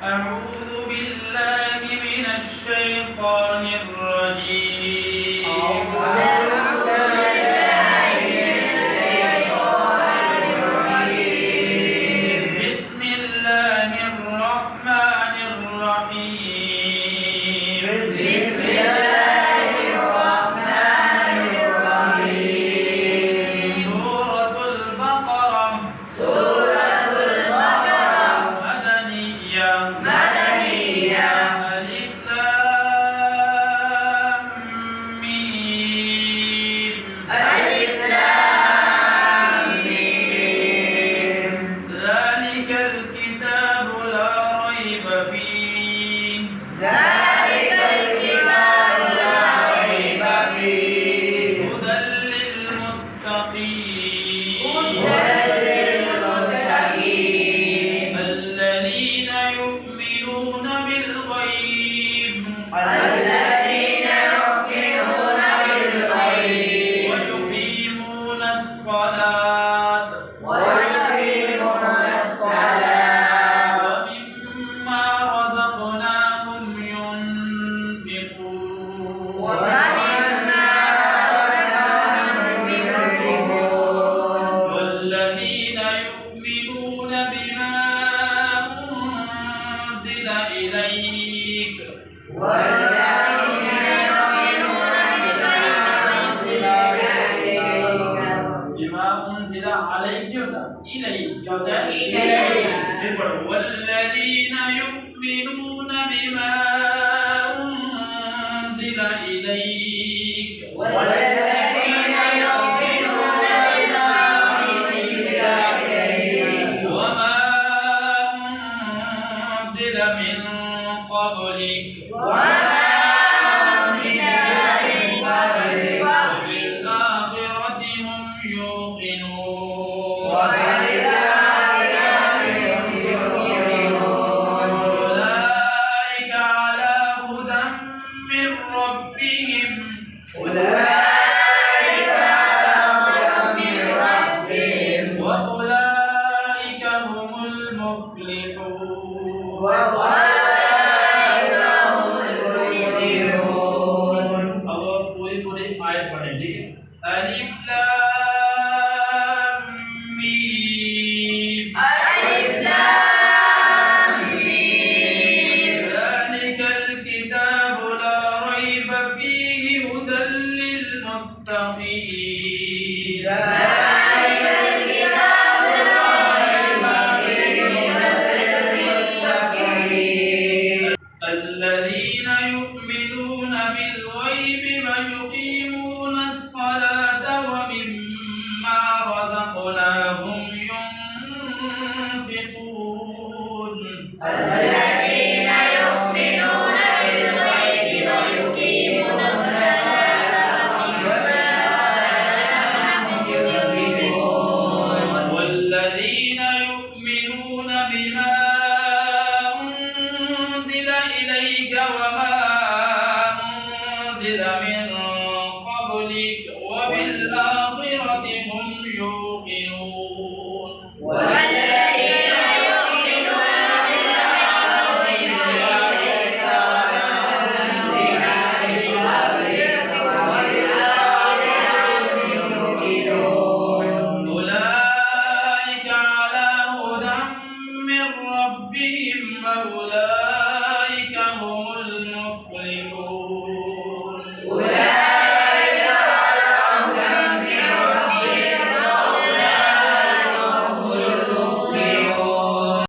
أعوذ بالله من الشيطان الرجيم بسم الله الرحمن الرحيم سورة البقرة مدنية ألف لام ميم ذلك الكتاب لا ريب فيه هدى للمتقين الذين يؤمنون بالغيب ويقيمون الصلاة ومما رزقناهم ينفقون والذين يؤمنون بما أنزل إليك بما أنزل عليك إليك والذين يؤمنون بما أنزل إليك وما أنزل من قبلك وبالآخرة هم يوقنون أولئك على هدى من ربهم وأولئك هم المفلحون अब पूरी पूरी आयत पढ़ें ठीक है अलिफ लाम मीम ذلك الكتاب لا ريب فيه هدى للمتقين الذين يؤمنون بالغيب ويقيمون الصلاة ومما رزقناهم ينفقون والذين يؤمنون بما أنزل إليك وما أنزل من قبلك وبالآخرة هم يوقنون أولئك على هدى من ربهم وأولئك